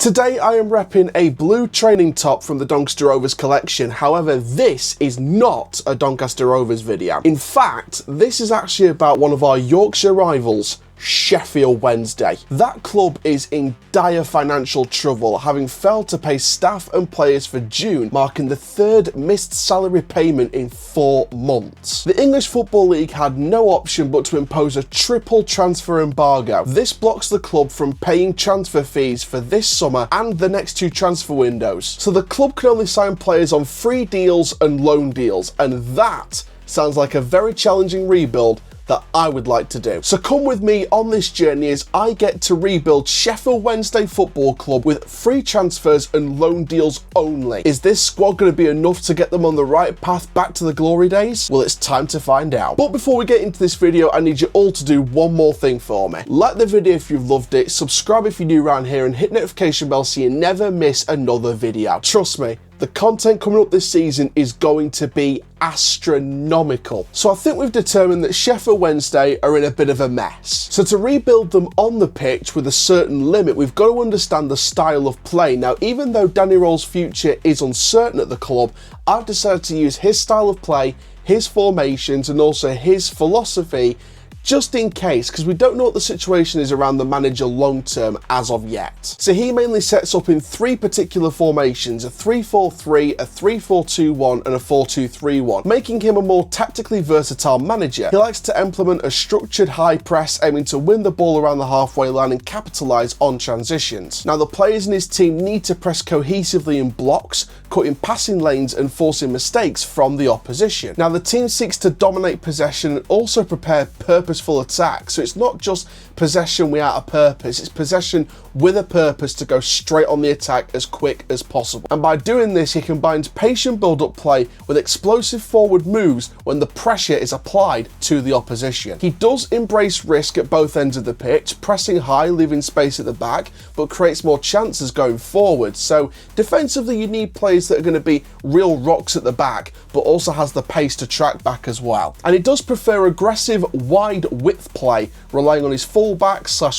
Today I am repping a blue training top from the Doncaster Rovers collection. However, this is not a Doncaster Rovers video. In fact, this is actually about one of our Yorkshire rivals, Sheffield Wednesday. That club is in dire financial trouble, having failed to pay staff and players for June, marking the third missed salary payment in 4 months. The English Football League had no option but to impose a triple transfer embargo. This blocks the club from paying transfer fees for this summer and the next 2 transfer windows. So the club can only sign players on free deals and loan deals, and that sounds like a very challenging rebuild that I would like to do. So come with me on this journey as I get to rebuild Sheffield Wednesday Football Club with free transfers and loan deals only. Is this squad going to be enough to get them on the right path back to the glory days? Well, it's time to find out. But before we get into this video, I need you all to do one more thing for me. Like the video if you've loved it, subscribe if you're new around here, and hit notification bell so you never miss another video. Trust me, the content coming up this season is going to be astronomical. So I think we've determined that Sheffield Wednesday are in a bit of a mess. So to rebuild them on the pitch with a certain limit, we've got to understand the style of play. Now, even though Danny Roll's future is uncertain at the club, I've decided to use his style of play, his formations, and also his philosophy just in case, because we don't know what the situation is around the manager long term as of yet. So he mainly sets up in 3 particular formations: a 3-4-3, a 3-4-2-1 and a 4-2-3-1, making him a more tactically versatile manager. He likes to implement a structured high press, aiming to win the ball around the halfway line and capitalise on transitions. Now, the players in his team need to press cohesively in blocks, cutting passing lanes and forcing mistakes from the opposition. Now, the team seeks to dominate possession and also prepare purposeful attack. So it's not just possession without a purpose, it's possession with a purpose to go straight on the attack as quick as possible. And by doing this, he combines patient build-up play with explosive forward moves when the pressure is applied to the opposition. He does embrace risk at both ends of the pitch, pressing high, leaving space at the back, but creates more chances going forward. So defensively, you need players that are going to be real rocks at the back, but also has the pace to track back as well. And he does prefer aggressive, wide width play, relying on his fullbacks /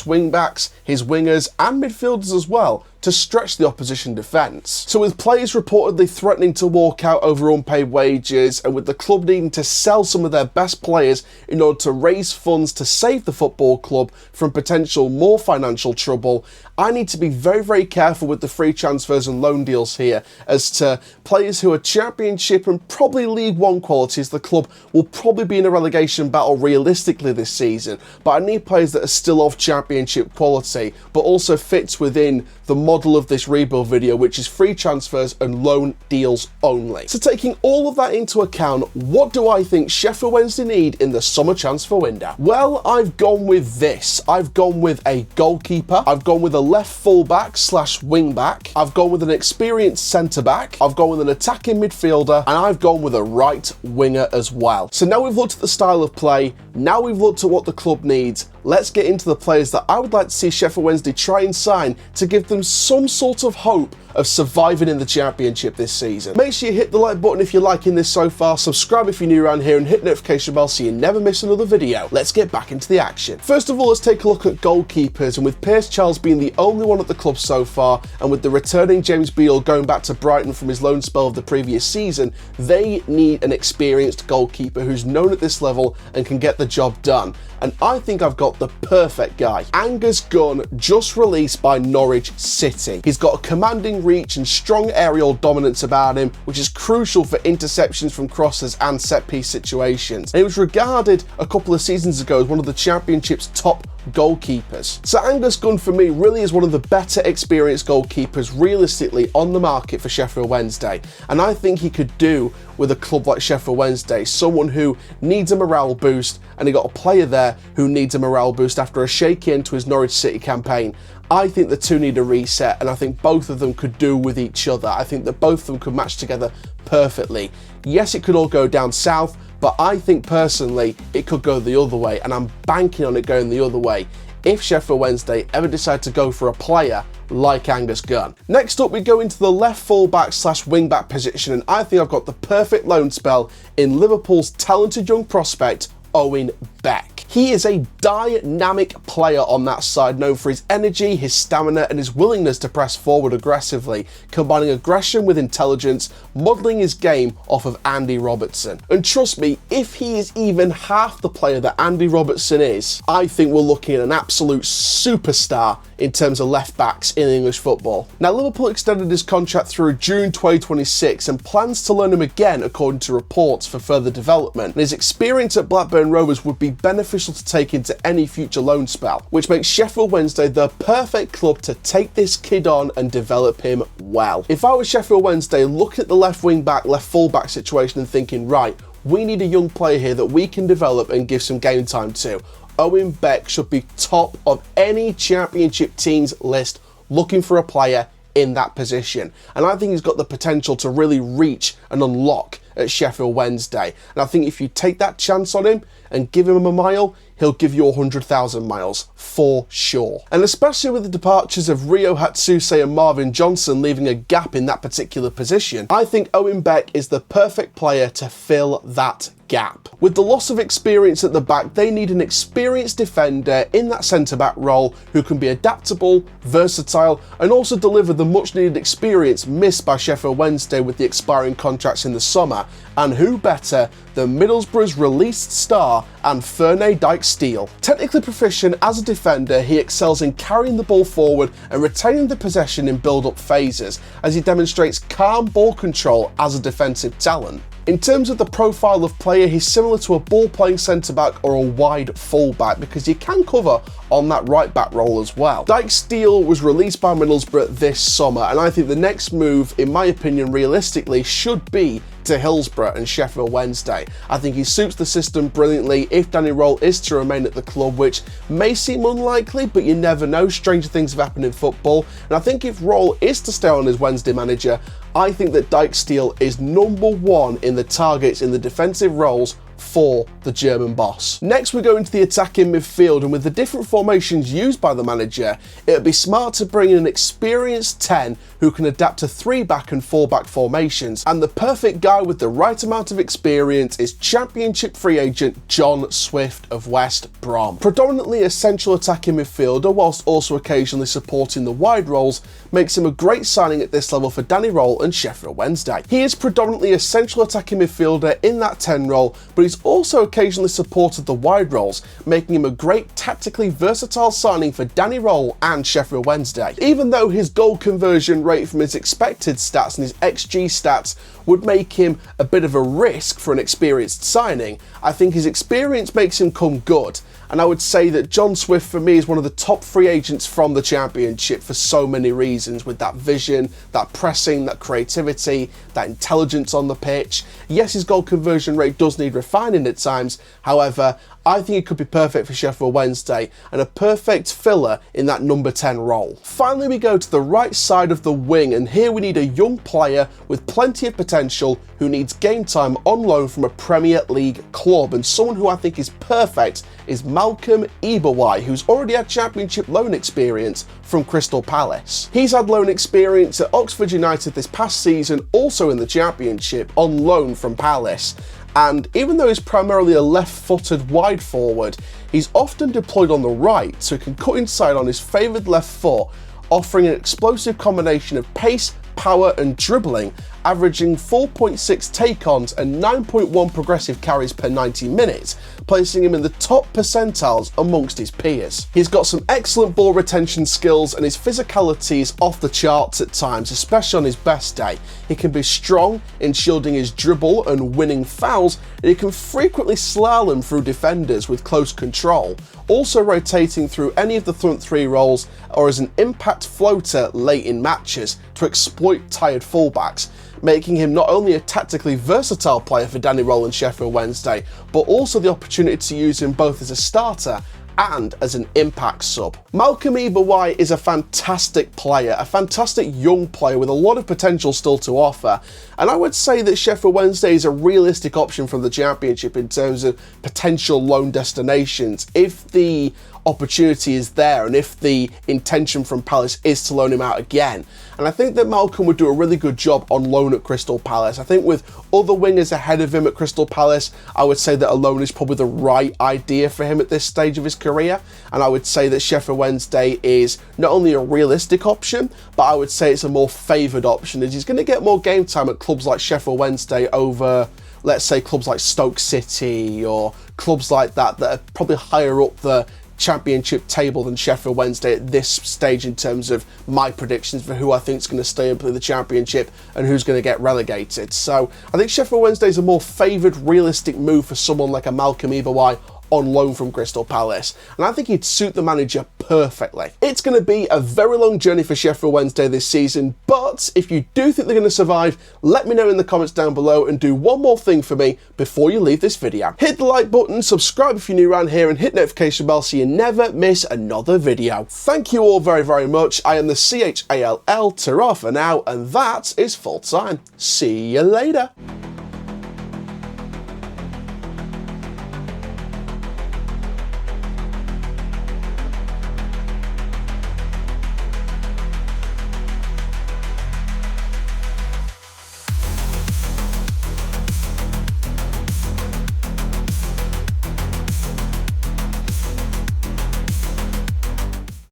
wingbacks, his wingers and midfielders as well to stretch the opposition defence. So with players reportedly threatening to walk out over unpaid wages, and with the club needing to sell some of their best players in order to raise funds to save the football club from potential more financial trouble, I need to be very, very careful with the free transfers and loan deals here as to players who are Championship and probably League One qualities. The club will probably be in a relegation battle realistically this season, but I need players that are still of Championship quality, but also fits within the model of this rebuild video, which is free transfers and loan deals only. So taking all of that into account, what do I think Sheffield Wednesday need in the summer transfer window? Well, I've gone with this. I've gone with a goalkeeper, I've gone with a left fullback / wing back, I've gone with an experienced centre back, I've gone with an attacking midfielder, and I've gone with a right winger as well. So now we've looked at the style of play, now we've looked at what the club needs, let's get into the players that I would like to see Sheffield Wednesday try and sign to give them some sort of hope of surviving in the Championship this season. Make sure you hit the like button if you're liking this so far, subscribe if you're new around here, and hit notification bell so you never miss another video. Let's get back into the action. First of all, let's take a look at goalkeepers, and with Pierce Charles being the only one at the club so far, and with the returning James Beale going back to Brighton from his loan spell of the previous season, they need an experienced goalkeeper who's known at this level and can get the job done. And I think I've got the perfect guy. Angus Gunn, just released by Norwich City. He's got a commanding reach and strong aerial dominance about him, which is crucial for interceptions from crosses and set-piece situations. And he was regarded a couple of seasons ago as one of the Championship's top goalkeepers. So Angus Gunn for me really is one of the better experienced goalkeepers realistically on the market for Sheffield Wednesday, and I think he could do with a club like Sheffield Wednesday, someone who needs a morale boost, and he got a player there who needs a morale boost after a shaky end to his Norwich City campaign. I think the two need a reset, and I think both of them could do with each other. I think that both of them could match together perfectly. Yes, it could all go down south, but I think personally it could go the other way, and I'm banking on it going the other way if Sheffield Wednesday ever decide to go for a player like Angus Gunn. Next up, we go into the left fullback / wing back position, and I think I've got the perfect loan spell in Liverpool's talented young prospect, Owen Beck. He is a dynamic player on that side, known for his energy, his stamina, and his willingness to press forward aggressively, combining aggression with intelligence, modelling his game off of Andy Robertson. And trust me, if he is even half the player that Andy Robertson is, I think we're looking at an absolute superstar in terms of left backs in English football. Now, Liverpool extended his contract through June 2026 and plans to loan him again, according to reports, for further development. And his experience at Blackburn Rovers would be beneficial to take into any future loan spell, which makes Sheffield Wednesday the perfect club to take this kid on and develop him well. If I was Sheffield Wednesday, looking at the left wing back, left full back situation and thinking, right, we need a young player here that we can develop and give some game time to, Owen Beck should be top of any championship team's list looking for a player in that position. And I think he's got the potential to really reach and unlock at Sheffield Wednesday. And I think if you take that chance on him and give him a mile, he'll give you 100,000 miles for sure. And especially with the departures of Rio Hatsuse and Marvin Johnson leaving a gap in that particular position, I think Owen Beck is the perfect player to fill that gap. With the loss of experience at the back, they need an experienced defender in that centre-back role who can be adaptable, versatile, and also deliver the much-needed experience missed by Sheffield Wednesday with the expiring contracts in the summer. And who better than Middlesbrough's released star and Ferney Dyke-Steele. Technically proficient as a defender, he excels in carrying the ball forward and retaining the possession in build-up phases, as he demonstrates calm ball control as a defensive talent. In terms of the profile of player, he's similar to a ball-playing centre-back or a wide full-back, because he can cover on that right-back role as well. Dyke-Steele was released by Middlesbrough this summer, and I think the next move, in my opinion, realistically, should be to Hillsborough and Sheffield Wednesday. I think he suits the system brilliantly if Danny Röhl is to remain at the club, which may seem unlikely, but you never know. Stranger things have happened in football. And I think if Röhl is to stay on as Wednesday manager, I think that Dyke-Steele is number one in the targets in the defensive roles for the German boss. Next, we go into the attacking midfield, and with the different formations used by the manager, it would be smart to bring in an experienced 10 who can adapt to 3-back and 4-back formations. And the perfect guy with the right amount of experience is Championship free agent John Swift of West Brom. Predominantly a central attacking midfielder, whilst also occasionally supporting the wide roles, makes him a great signing at this level for Danny Röhl and Sheffield Wednesday. He is predominantly a central attacking midfielder in that 10 role, but he's also occasionally supported the wide roles, making him a great tactically versatile signing for Danny Röhl and Sheffield Wednesday. Even though his goal conversion rate from his expected stats and his XG stats would make him a bit of a risk for an experienced signing, I think his experience makes him come good. And I would say that John Swift for me is one of the top free agents from the Championship for so many reasons, with that vision, that pressing, that creativity, that intelligence on the pitch. Yes, his goal conversion rate does need refining at times, however, I think it could be perfect for Sheffield Wednesday and a perfect filler in that number 10 role. Finally, we go to the right side of the wing, and here we need a young player with plenty of potential who needs game time on loan from a Premier League club, and someone who I think is perfect is Malcolm Eberwai, who's already had Championship loan experience from Crystal Palace. He's had loan experience at Oxford United this past season, also in the Championship, on loan from Palace. And even though he's primarily a left-footed wide forward, he's often deployed on the right, so he can cut inside on his favoured left foot, offering an explosive combination of pace, power and dribbling, averaging 4.6 take-ons and 9.1 progressive carries per 90 minutes, placing him in the top percentiles amongst his peers. He's got some excellent ball retention skills, and his physicality is off the charts at times, especially on his best day. He can be strong in shielding his dribble and winning fouls, and he can frequently slalom through defenders with close control, also rotating through any of the front three roles or as an impact floater late in matches to exploit tired fullbacks, making him not only a tactically versatile player for Danny Röhl and Sheffield Wednesday, but also the opportunity to use him both as a starter and as an impact sub. Malcolm Eberwhite is a fantastic player, a fantastic young player with a lot of potential still to offer, and I would say that Sheffield Wednesday is a realistic option from the Championship in terms of potential loan destinations if the opportunity is there and if the intention from Palace is to loan him out again. And I think that Malcolm would do a really good job on loan at Crystal Palace. I think with other wingers ahead of him at Crystal Palace, I would say that a loan is probably the right idea for him at this stage of his career. And I would say that Sheffield Wednesday is not only a realistic option, but I would say it's a more favoured option, as he's going to get more game time at clubs like Sheffield Wednesday over, let's say, clubs like Stoke City or clubs like that are probably higher up the Championship table than Sheffield Wednesday at this stage in terms of my predictions for who I think is going to stay and play the Championship and who's going to get relegated. So I think Sheffield Wednesday is a more favoured, realistic move for someone like a Malcolm Eberwhite on loan from Crystal Palace, and I think he'd suit the manager perfectly. It's going to be a very long journey for Sheffield Wednesday this season, but if you do think they're going to survive, let me know in the comments down below, and do one more thing for me before you leave this video. Hit the like button, subscribe if you're new around here, and hit notification bell so you never miss another video. Thank you all very, very much. I am the CHALL, ta-ra for now, and that is full time. See you later.